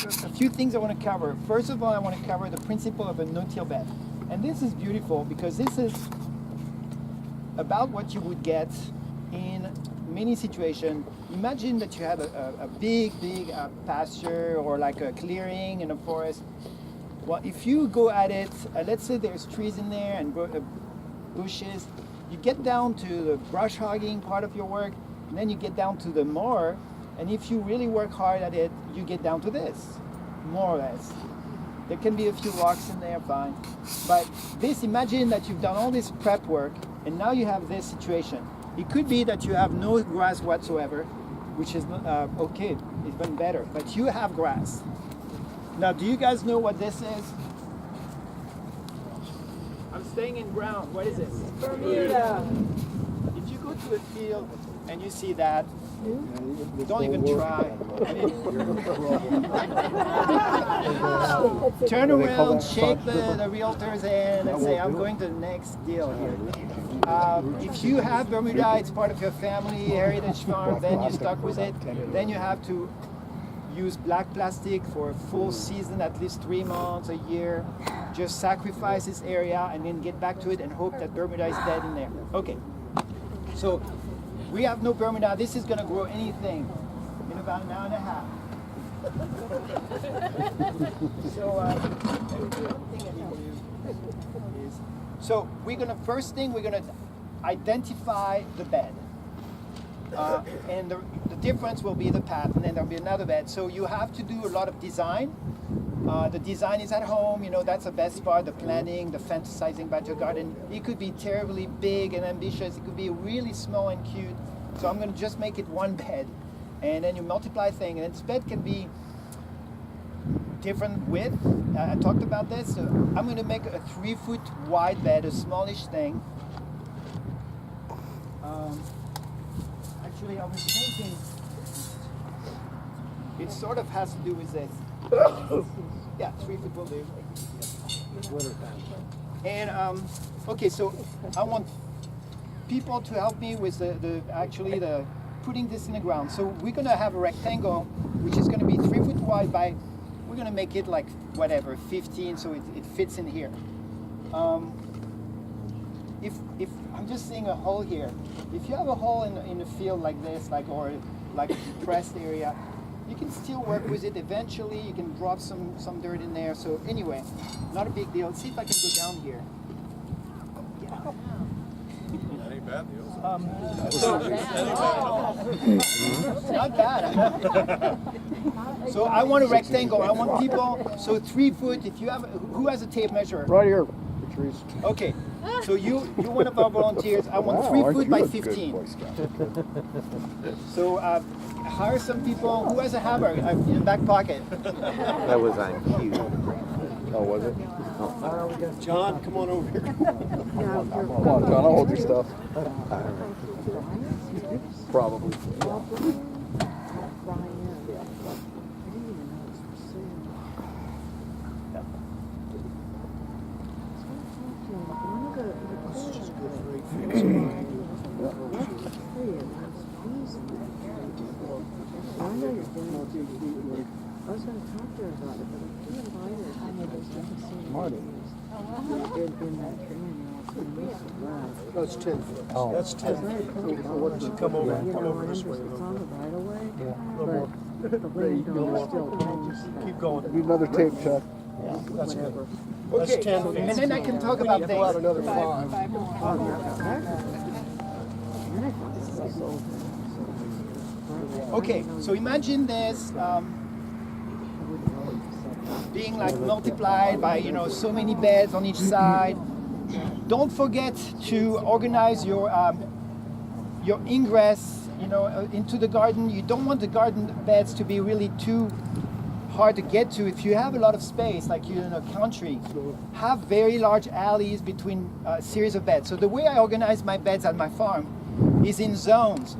a few things I want to cover. First of all, I want to cover the principle of a no-till bed. And this is beautiful because this is about what you would get in many situations. Imagine that you have a big pasture or like a clearing in a forest. Well, if you go at it, let's say there's trees in there and bushes, you get down to the brush hogging part of your work, and then you get down to the mower, and if you really work hard at it, you get down to this, more or less. There can be a few rocks in there, fine. But this, imagine that you've done all this prep work, and now you have this situation. It could be that you have no grass whatsoever, which is okay, even better, but you have grass. Now, do you guys know what this is? I'm staying in ground. What is this? Bermuda. If you go to a field and you see that, don't even try. I mean, turn around, shake the realtor's hand and say, I'm going to the next deal here. If you have Bermuda, it's part of your family heritage farm, then you're stuck with it. Then you have to use black plastic for a full season, at least 3 months, a year. Just sacrifice this area and then get back to it and hope that Bermuda is dead in there. Okay, so we have no Bermuda. This is going to grow anything in about an hour and a half. So we're going to, first thing, we're going to identify the bed. And the difference will be the path, and then there'll be another bed. So you have to do a lot of design. The design is at home, you know, that's the best part, the planning, the fantasizing about your garden. It could be terribly big and ambitious. It could be really small and cute. So I'm going to just make it one bed. And then you multiply things. And this bed can be different width. I talked about this. So I'm going to make a 3-foot wide bed, a smallish thing. Actually, I was thinking it sort of has to do with this. Yeah, 3 foot will do. And okay, so I want people to help me with the putting this in the ground. So we're gonna have a rectangle which is gonna be 3 foot wide by, we're gonna make it like whatever, 15, so it fits in here. If I'm just seeing a hole here, if you have a hole in a field like this, or like a depressed area, you can still work with it. Eventually, you can drop some dirt in there. So anyway, not a big deal. Let's see if I can go down here. Yeah. That ain't bad, Not bad. So I want a rectangle. I want people. So 3 foot. If you have, who has a tape measure? Right here, Patrice. Okay. So you're one of our volunteers. I want 3 foot by 15. So hire some people. Who has a hammer in the back pocket? That was on cue. Oh, was it? John, come on over here. Come on, John, I'll hold your stuff. Probably. I was going to talk to her about it, but I couldn't invite her. I know there's nothing Marty. in that tree, and That's 10 foot. Oh. That's 10 feet. Come over this way. It's on the right of way, A little more. but the landowner still owns Keep going. Need another tape, Chuck. That's good. whatever. That's Okay. 10 feet. And then I can talk about Pull out things. another 5. Okay. So imagine this. Being like multiplied by so many beds on each side. Don't forget to organize your ingress into the garden. You don't want the garden beds to be really too hard to get to. If you have a lot of space, like you're in a country, have very large alleys between a series of beds. So the way I organize my beds at my farm is in zones.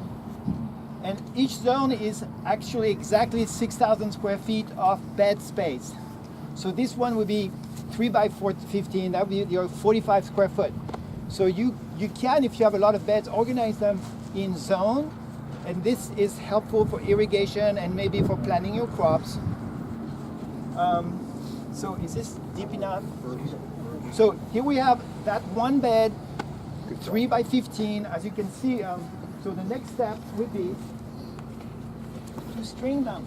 And each zone is actually exactly 6,000 square feet of bed space. So this one would be 3 by 15, that would be your 45 square foot. So you can, if you have a lot of beds, organize them in zone, and this is helpful for irrigation and maybe for planting your crops. So is this deep enough? So here we have that one bed, 3 by 15, as you can see. So the next step would be to string them.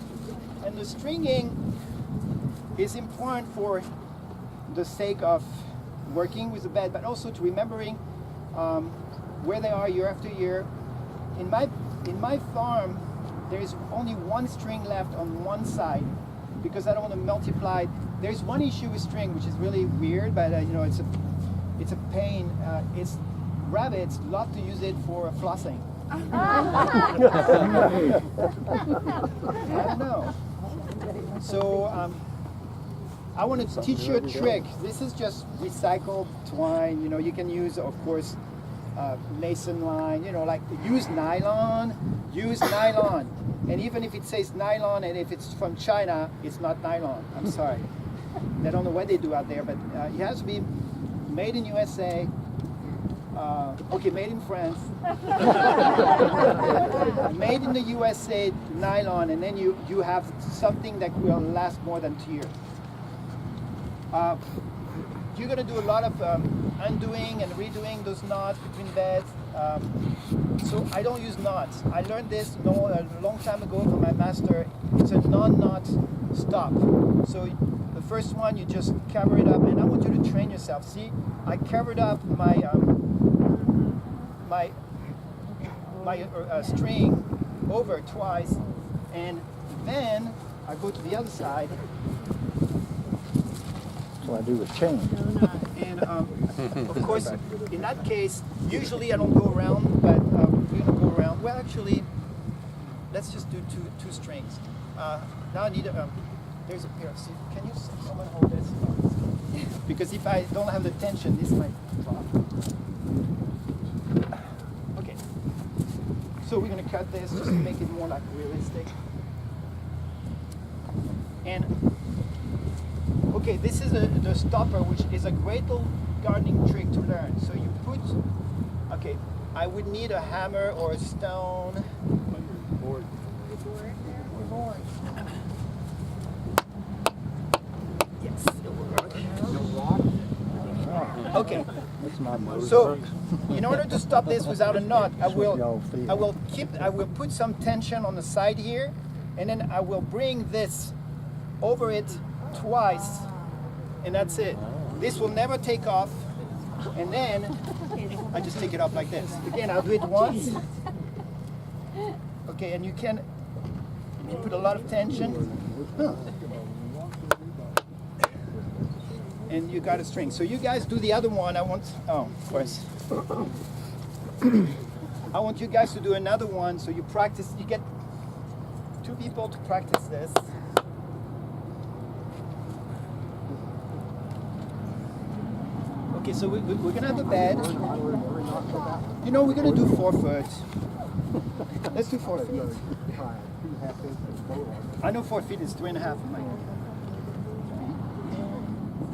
And the stringing is important for the sake of working with the bed, but also to remembering where they are year after year. In my farm, there's only one string left on one side because I don't want to multiply. There's one issue with string which is really weird, but you know, it's a pain. Rabbits love to use it for flossing. I don't know. So I want to teach you a trick. This is just recycled twine. You know, you can use, of course, mason line. You know, like use nylon. And even if it says nylon, and if it's from China, it's not nylon. I'm sorry. I don't know what they do out there, but it has to be made in USA. Okay, made in France. Made in the USA, nylon, and then you have something that will last more than 2 years. You're going to do a lot of undoing and redoing those knots between beds. So I don't use knots. I learned this a long time ago from my master. It's a non-knot stop. So the first one, you just cover it up, and I want you to train yourself. See, I covered up my string over twice, and then I go to the other side. So I do the chain. And of course, in that case, usually I don't go around, but we're gonna go around. Well, actually, let's just do two strings. Now I need there's a pair. See, can you someone hold this? Because if I don't have the tension, this might drop. Okay. So we're gonna cut this just to make it more like realistic. And okay, this is the stopper, which is a great little gardening trick to learn. So you put, okay, I would need a hammer or a stone. Board. Yes, it will work. Okay. That's my motor. So, in order to stop this without a knot, I will put some tension on the side here, and then I will bring this over it twice, and that's it. This will never take off, and then I just take it off like this. Again, I'll do it once. Okay, and you put a lot of tension, and you got a string. So you guys do the other one. Of course. I want you guys to do another one, so you practice. You get 2 people to practice this. Okay, so we're gonna have a bed. You know, we're gonna do 4 foot. Let's do 4 feet. I know 4 feet is 3.5 of mine.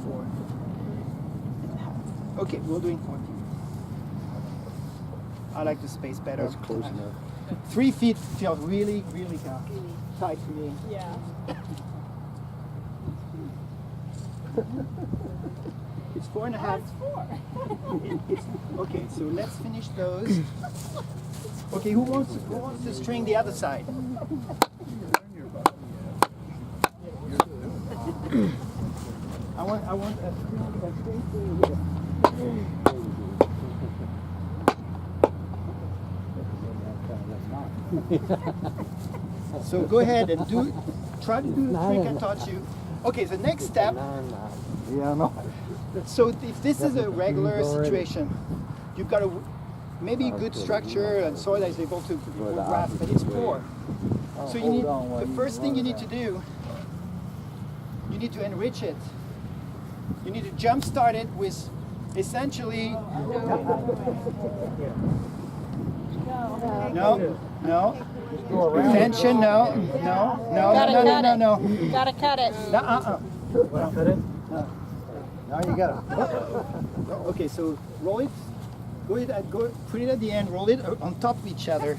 4.5. Okay, we're doing 4 feet. I like the space better. That's close enough. 3 feet feels really, really tight for me. Yeah. It's 4.5. Okay, so let's finish those. Okay, who wants to string the other side? I want a string here. So go ahead and try to do the trick I taught you. Okay, the next step. Yeah, I know. So if this is a regular situation, you've got maybe a good structure and soil that is able to grow grass, but it's poor. So you need, the first thing you need to do, you need to enrich it. You need to jumpstart it with essentially. No. Tension, no. Gotta cut it. No. Now you got it. Okay, so roll it. Go ahead, put it at the end. Roll it on top of each other.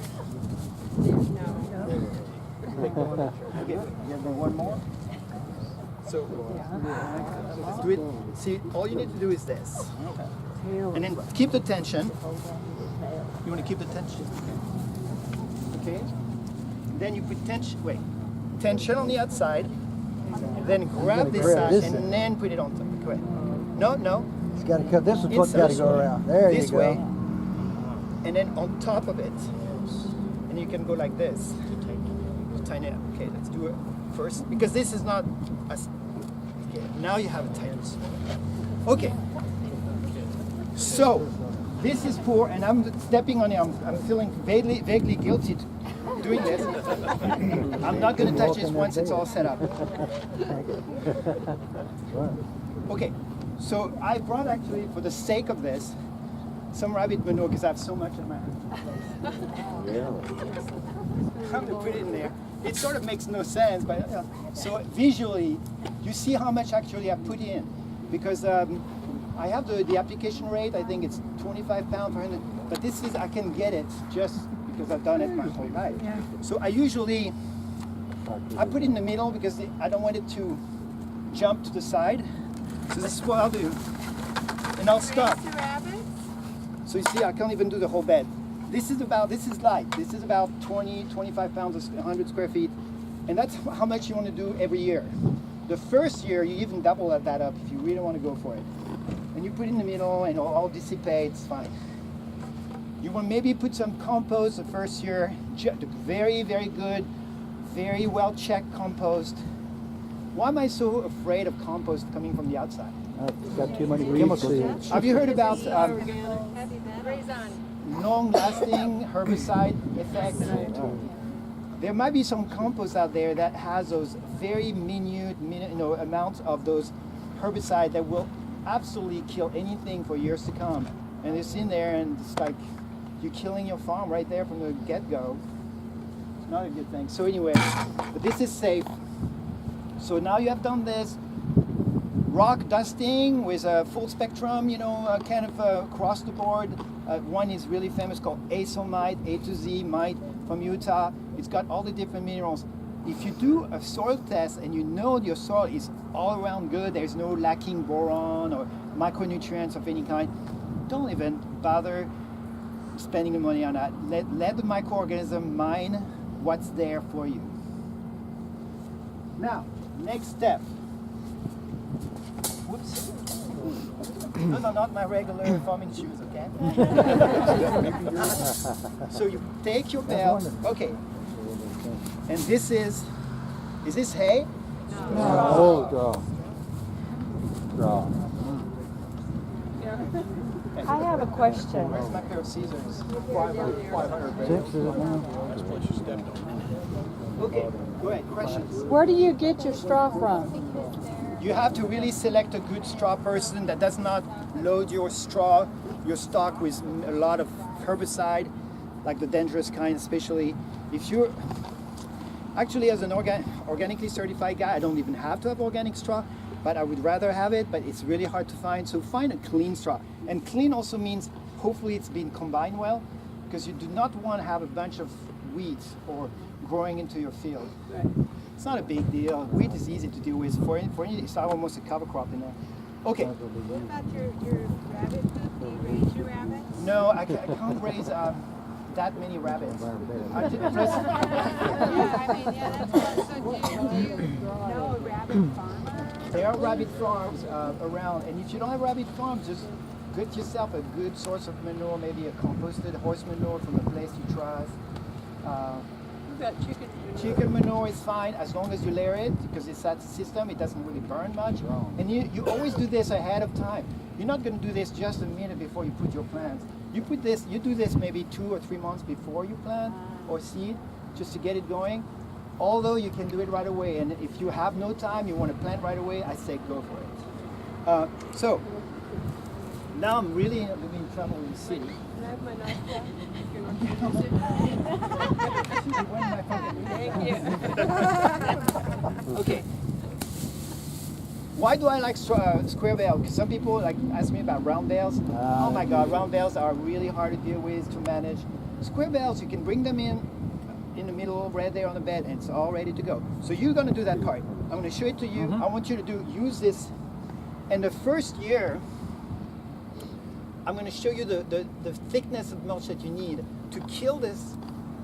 Okay, you have one more. So let's do it. See, all you need to do is this. And then keep the tension. You want to keep the tension? Okay. Then you put tension on the outside. Then grab this grab side this and end. then put it on top. Correct. No. It's got to cut. This is what's Inside. got to go around. There you This go. way. And then on top of it. And you can go like this. Tighten it up. Okay, let's do it first. Because this is not as. Okay, now you have it tightened. Okay. So, this is poor, and I'm stepping on it. I'm feeling vaguely guilty doing this. I'm not going to touch this once it's all set up. Okay, so I brought actually, for the sake of this, some rabbit manure because I have so much in my I'm going to put it in there. It sort of makes no sense, but so visually, you see how much actually I put in, because I have the application rate. I think it's 25 pounds per 100, but this is, I can get it just because I've done it my whole life. So I usually, I put it in the middle because I don't want it to jump to the side. So this is what I'll do, and I'll stop. So you see, I can't even do the whole bed. This is light. This is about 20, 25 pounds, 100 square feet, and that's how much you want to do every year. The first year, you even double that up if you really want to go for it. And you put it in the middle, and it'll all dissipate. It's fine. You want maybe put some compost the first year, very, very good, very well checked compost. Why am I so afraid of compost coming from the outside? It's got too many chemicals in it. Have you heard about long-lasting herbicide effect? There might be some compost out there that has those very minute amounts of those herbicide that will absolutely kill anything for years to come. And it's in there, and it's like you're killing your farm right there from the get-go. It's not a good thing. So anyway, but this is safe. So now you have done this rock dusting with a full spectrum, kind of across the board. One is really famous called Azomite, A to Z mite from Utah. It's got all the different minerals. If you do a soil test and you know your soil is all around good, there's no lacking boron or micronutrients of any kind, don't even bother spending the money on that. Let the microorganism mine what's there for you. Now, next step. Whoops. Those are not my regular farming shoes, okay? So you take your belt, okay. And this is this hay? Oh, draw. I have a question. Where's my pair of scissors? 500 Six, is it now? Okay, go ahead, questions. Where do you get your straw from? You have to really select a good straw person that does not load your stock with a lot of herbicide, like the dangerous kind, especially if you're actually, as an organically certified guy, I don't even have to have organic straw, but I would rather have it, but it's really hard to find. So find a clean straw. And clean also means hopefully it's been combined well, because you do not want to have a bunch of weeds or growing into your field. It's not a big deal. Wheat is easy to deal with. For it's almost a cover crop in there. Okay. What about your rabbit poop? Do you raise your rabbits? No, I can't raise that many rabbits. Yeah, I mean, that's so do you know a rabbit farmer? There are rabbit farms around, and if you don't have rabbit farms, just get yourself a good source of manure, maybe a composted horse manure from a place you trust. What about chicken manure? Chicken manure is fine as long as you layer it, because it's that system, it doesn't really burn much. And you always do this ahead of time. You're not going to do this just a minute before you put your plants. You do this maybe 2 or 3 months before you plant or seed, just to get it going. Although you can do it right away, and if you have no time, you want to plant right away, I say go for it. So now I'm really in trouble in the city. Can I have my knife back? Thank you. Okay. Why do I like square bale? Because some people ask me about round bales. Oh my God, round bales are really hard to deal with, to manage. Square bales, you can bring them in the middle, right there on the bed, and it's all ready to go. So you're going to do that part. I'm going to show it to you. I want you to use this. And the first year, I'm going to show you the thickness of mulch that you need to kill this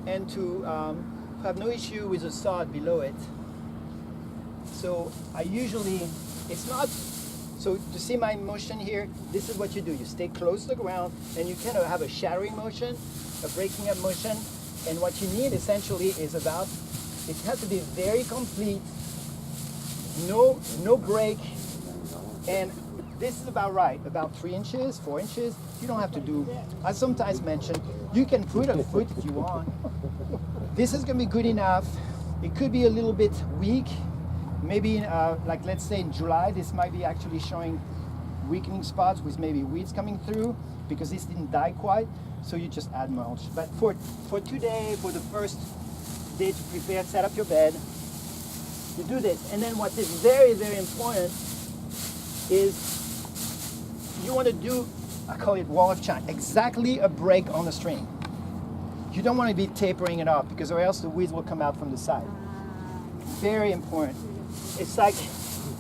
and to have no issue with the sod below it. So I usually, it's not, so to see my motion here, this is what you do. You stay close to the ground and you kind of have a shattering motion, a breaking up motion. And what you need essentially is about, it has to be very complete, no break. And this is about right, about 3 inches, 4 inches. You don't have to do, I sometimes mention, you can put a foot if you want. This is gonna be good enough. It could be a little bit weak. Maybe like let's say in July, this might be actually showing weakening spots with maybe weeds coming through because this didn't die quite. So you just add mulch. But for today, for the first day to prepare, set up your bed, you do this. And then what is very, very important is you want to do, I call it wall of China, exactly a break on the string. You don't want to be tapering it off because or else the weeds will come out from the side. Very important. It's like,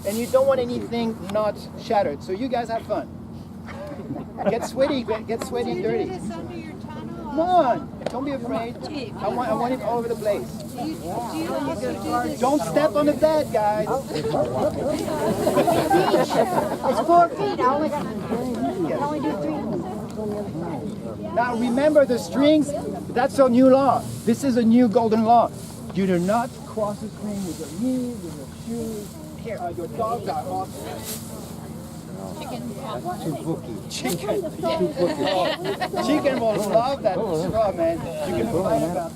and you don't want anything not shattered. So you guys have fun. Get sweaty and dirty. this under your tunnel? Come on, don't be afraid. I want it all over the place. Do you also do this? Don't step on the bed, guys. It's 4 feet. I only can only do 3. Now remember the strings, that's our new law. This is a new golden law. You do not cross the string with your knees, with your shoes. Here, your dogs are off. Chicken. Yeah. Chicken will love that straw, man. You can find about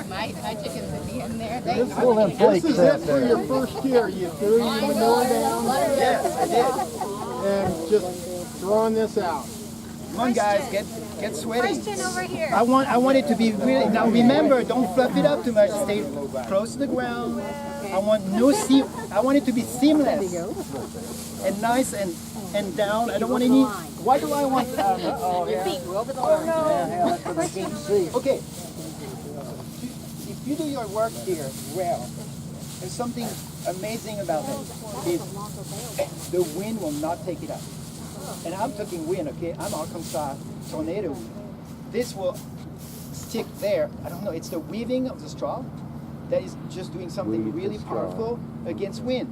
My chickens would be in there. Let's pull them flakes This is out it for there. your first year. You threw your manure down Yes, I did. and just throwing this out. Come on, guys, get sweaty. Question over here. I want it to be really. Now remember, don't fluff it up too much. Stay close to the ground. I want I want it to be seamless and nice and down. I don't want any. Why do I want? Okay. If you do your work here well, there's something amazing about it. Is the wind will not take it up. And I'm talking wind, okay? I'm Arkansas tornado. This will stick there. I don't know. It's the weaving of the straw that is just doing something really powerful against wind.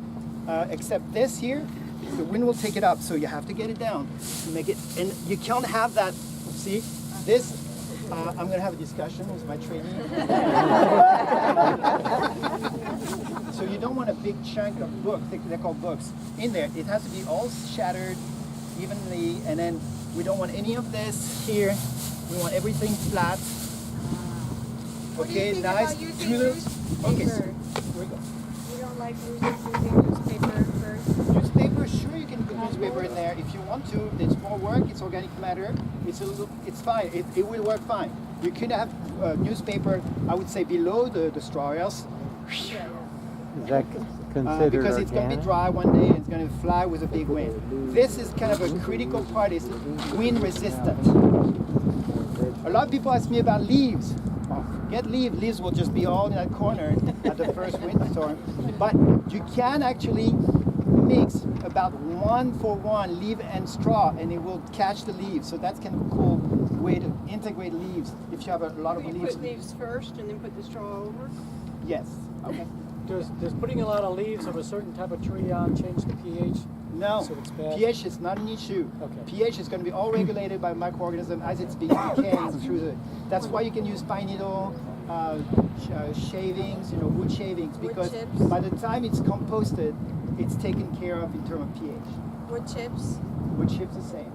Except this here, the wind will take it up. So you have to get it down to make it. And you can't have that. See, this. I'm going to have a discussion with my trainee. So you don't want a big chunk of books. They're called books in there. It has to be all shattered evenly, and then we don't want any of this here. We want everything flat. Okay, nice. Okay, so here we go. You don't like using newspaper first? Newspaper, sure you can put newspaper in there if you want to. There's more work. It's organic matter. It's fine. It will work fine. You could have newspaper. I would say below the straw, else. Is that considered Because it's going to be dry one day and it's going to fly with a big wind. This is kind of a critical part, is wind resistant. A lot of people ask me about leaves. Get leaves. Leaves will just be all in that corner at the first windstorm. But you can actually mix about 1-for-1 leaf and straw, and it will catch the leaves. So that's kind of a cool way to integrate leaves if you have a lot of You leaves. put leaves first and then put the straw over? Yes. Okay. Does putting a lot of leaves of a certain type of tree on change the pH? No, So it's bad? pH is not an issue. Okay. pH is going to be all regulated by microorganism as it's being decaying through the. That's why you can use pine needle shavings, wood shavings, because chips. by the time it's composted, it's taken care of in terms of pH. Wood chips? Wood chips the same.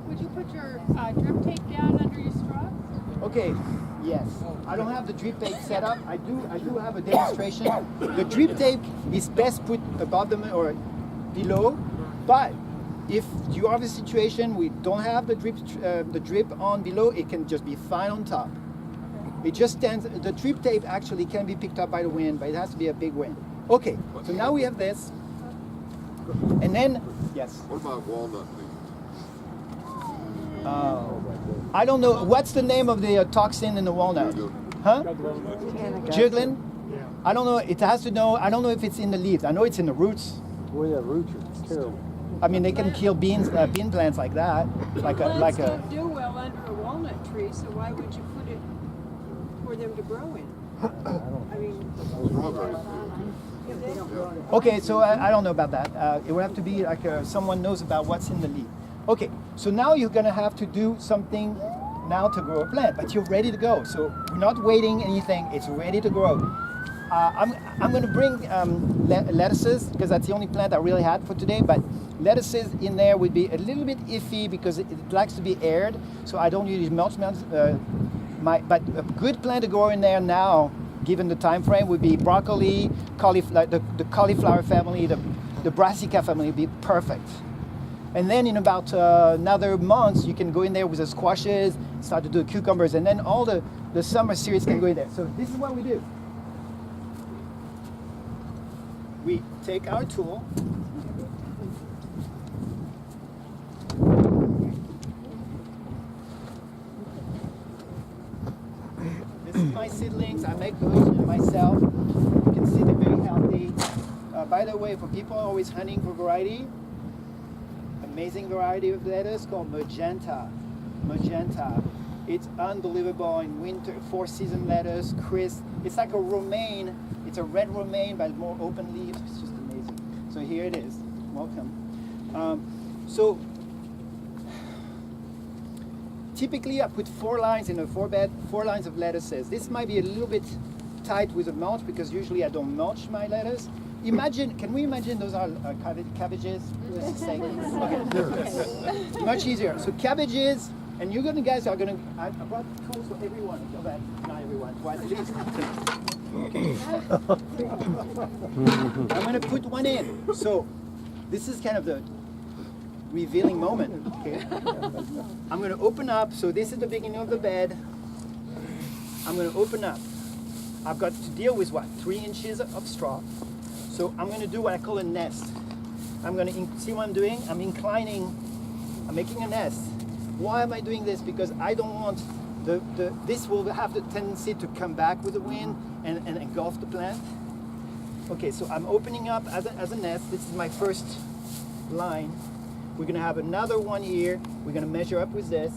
Would you put your drip tape down under your straw? Okay. Yes. I don't have the drip tape set up. I do have a demonstration. The drip tape is best put above them or below, but if you have a situation we don't have the drip on below, it can just be fine on top. It just stands. The drip tape actually can be picked up by the wind, but it has to be a big wind. Okay. So now we have this, and then yes. What about walnut leaf? I don't know. What's the name of the toxin in the walnut? Huh? Juglin? I don't know. It has to know. I don't know if it's in the leaves. I know it's in the roots. Boy, that roots are terrible. I mean, they can kill bean plants like that, like Plants a. don't do well under a walnut tree, so why would you put it for them to grow in? I mean, if they don't grow in. Okay, so I don't know about that. It would have to be like someone knows about what's in the leaf. Okay, so now you're gonna have to do something now to grow a plant, but you're ready to go. So we're not waiting anything. It's ready to grow. I'm gonna bring lettuces because that's the only plant I really had for today. But lettuces in there would be a little bit iffy because it likes to be aired. So I don't use mulch. But a good plant to grow in there now, given the time frame, would be broccoli, cauliflower, the cauliflower family, the brassica family would be perfect. And then in about another month, you can go in there with the squashes, start to do cucumbers, and then all the summer series can go in there. So this is what we do. We take our tool. This is my seedlings. I make those myself. You can see they're very healthy. By the way, for people always hunting for variety, amazing variety of lettuce called magenta. Magenta. It's unbelievable in winter, 4-season lettuce, crisp. It's like a romaine. It's a red romaine but more open leaves. It's just amazing. So here it is. Welcome. So typically I put 4 lines in a 4-bed, 4 lines of lettuces. This might be a little bit tight with the mulch because usually I don't mulch my lettuce. Imagine, can we imagine those are cabbages? Let's say. Okay. Much easier. So cabbages, and you're gonna guys are gonna. I brought tools for everyone. Go back. Not everyone. Twice at least. Okay. I'm gonna put one in. So this is kind of the revealing moment. Okay. I'm gonna open up. So this is the beginning of the bed. I'm gonna open up. I've got to deal with what? 3 inches of straw. So I'm going to do what I call a nest. I'm going to see what I'm doing. I'm inclining. I'm making a nest. Why am I doing this? Because I don't want this will have the tendency to come back with the wind and engulf the plant. Okay, so I'm opening up as a nest. This is my first line. We're going to have another one here. We're going to measure up with this,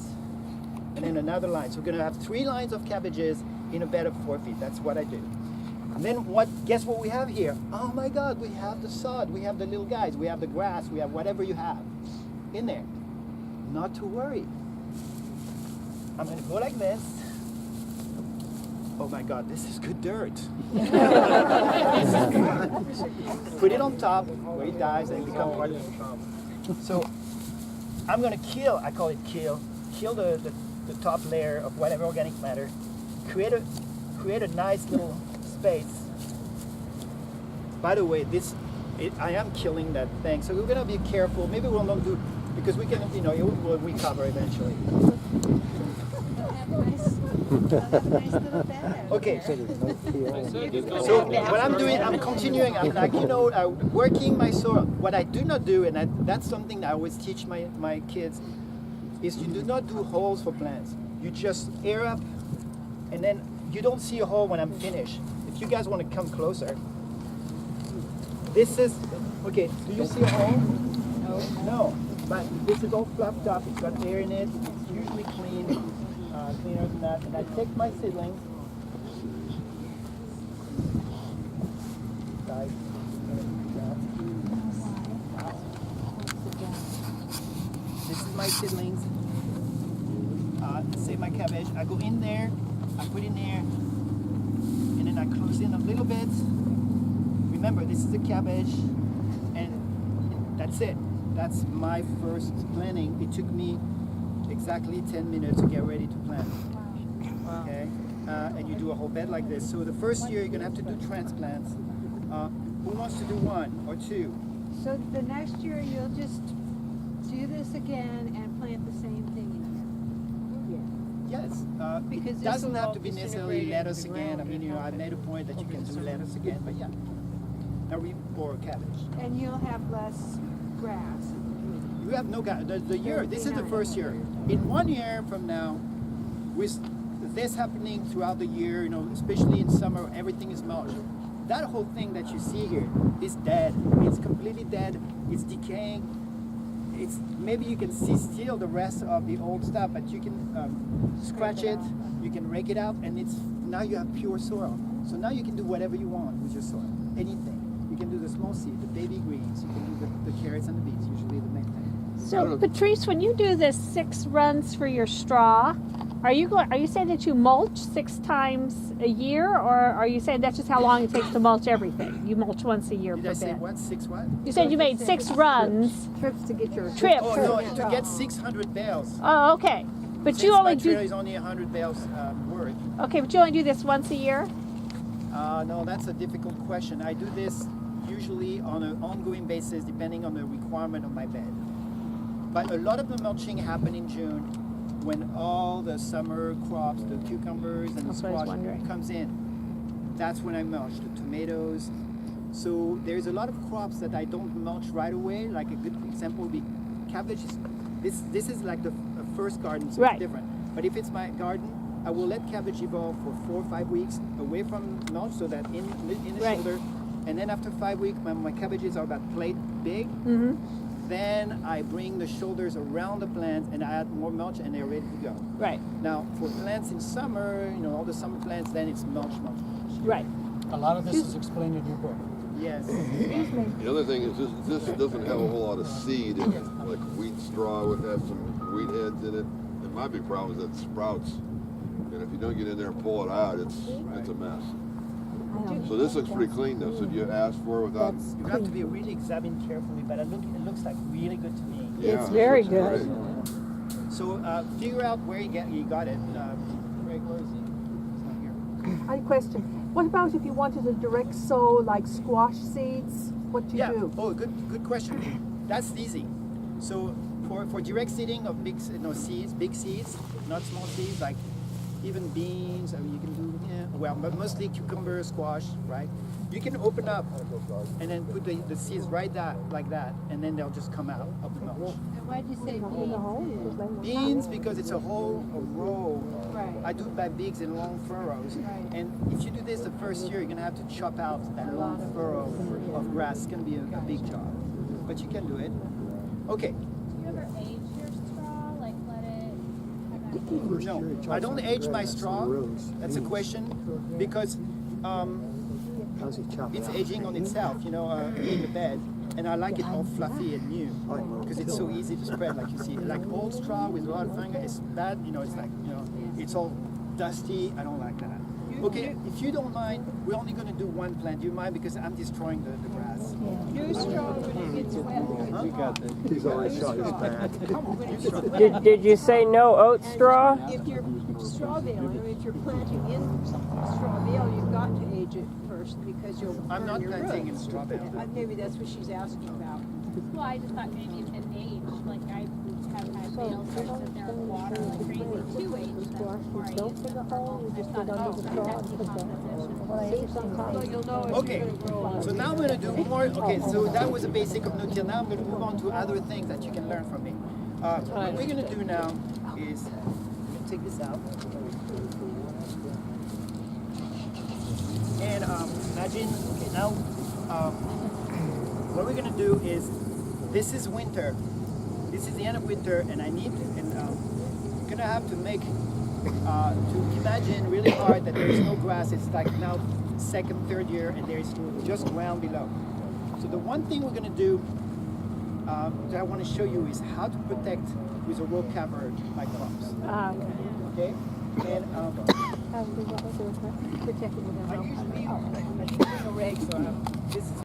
and then another line. So we're going to have 3 lines of cabbages in a bed of 4 feet. That's what I do. And then guess what we have here? Oh my God, we have the sod, we have the little guys, we have the grass, we have whatever you have in there. Not to worry. I'm gonna go like this. Oh my God, this is good dirt. Put it on top where it dies and become part of it. So I'm gonna kill, I call it kill the top layer of whatever organic matter, create a nice little space. By the way, I am killing that thing, so we're gonna be careful. Maybe we'll not do because we can, it will recover eventually. Okay. So what I'm doing, I'm continuing. I'm like, working my soil. What I do not do, and that's something that I always teach my kids, is you do not do holes for plants. You just air up, and then you don't see a hole when I'm finished. If you guys want to come closer, this is, okay, do you see a hole? No, but this is all fluffed up, it's got air in it, it's usually clean, cleaner than that, and I take my seedlings, this is my seedlings, say my cabbage, I go in there, I put in there, and then I close in a little bit. Remember, this is the cabbage, and that's it. That's my first planting. It took me exactly 10 minutes to get ready to plant. Wow. Okay, and you do a whole bed like this. So the first year you're gonna have to do transplants. Who wants to do 1 or 2? So the next year you'll just do this again and plant the same thing in Yes, Because it this doesn't will have all to be disintegrate necessarily into lettuce the again. I ground. mean, I made a point that you can do lettuce again, but yeah. Or cabbage. and you'll have less grass. You have no the year. This is the first year. In 1 year from now, with this happening throughout the year, especially in summer, everything is mulch. that whole thing that you see here is dead. It's completely dead. It's decaying. It's maybe you can see still the rest of the old stuff, but you can scratch it. You can rake it out, and it's now you have pure soil. So now you can do whatever you want with your soil. Anything. You can do the small seed, the baby greens. You can do the carrots and the beets. Usually the main thing. So, Patrice, when you do this 6 runs for your straw, are you saying that you mulch 6 times a year, or are you saying that's just how long it takes to mulch everything? You mulch once a year Did per I say bed. what? 6 what? You said you made 6 runs. Trips to get your Trips. Oh no, to get 600 bales. Oh, okay. But Since you only my trailer do is only 100 bales worth. okay. But you only do this once a year. No, that's a difficult question. I do this usually on an ongoing basis, depending on the requirement of my bed. But a lot of the mulching happen in June, when all the summer crops, the cucumbers and the That's what I was squash wondering. comes in. That's when I mulch the tomatoes. So there's a lot of crops that I don't mulch right away. Like a good example would be cabbage. This is like the first garden, so Right. it's different. But if it's my garden, I will let cabbage evolve for 4 or 5 weeks away from mulch, so that in the Right. shoulder. And then after 5 weeks, my cabbages are about plate big. Mm-hmm. Then I bring the shoulders around the plant and I add more mulch, and they're ready to go. Right. Now for plants in summer, all the summer plants, then it's mulch. Right. A lot of this is explained in your book. Yes. The other thing is this doesn't have a whole lot of seed in it, like wheat straw would have some wheat heads in it. And my big problem is that it sprouts, and if you don't get in there and pull it out, it's a mess. So this looks pretty clean though. So do you ask for it without? You have to be really examined carefully, but it looks like really good to me. Yeah, It's this very looks good. great. So figure out where you got it. Greg, where is he? He's not here. I have a question. What about if you wanted to direct sow like squash seeds? What do you Yeah. do? Oh, good question. That's easy. So for direct seeding of seeds, big seeds, not small seeds, like even beans. I mean, you can do but mostly cucumber, squash, right? You can open up and then put the seeds right like that, and then they'll just come out of the mulch. And why'd you say beans? Beans, because it's a row. Right. I do it by bigs in long furrows. Right. And if you do this the first year, you're gonna have to chop out that long furrow of grass. It's gonna be a big job, but you can do it. Okay. Do you ever age your straw? Like let it No, I don't age my straw. That's a question, because it's aging on itself, in the bed, and I like it all fluffy and new because it's so easy to spread, like you see. Like old straw with a lot of fungus, it's bad. It's like it's all dusty. I don't like that. Okay, if you don't mind, we're only going to do one plant. Do you mind? Because I'm destroying the grass. new straw when it gets wet. You got this. He's already shot his back. Did you say no oat straw? If you're straw baling, if you're planting in straw bale, you've got to age it first because you'll I'm burn not your planting in roots. straw bale. Maybe that's what she's asking about. Well, I just thought maybe if it aged, like I have had bales that sit there in water like crazy to age them before I use them. I thought, So you'll know if Okay, you're going to grow. so now I'm going to do more. Okay, so that was the basic of no-till. Now I'm going to move on to other things that you can learn from me. What we're going to do now is take this out. And imagine, okay, now what we're going to do is, this is winter. This is the end of winter, and I'm going to have to make, to imagine really hard that there is no grass. It's like now second, third year, and there is just ground below. So the one thing we're going to do that I want to show you is how to protect with a row cover my crops. Okay? And I usually, I think it's a rag, so this is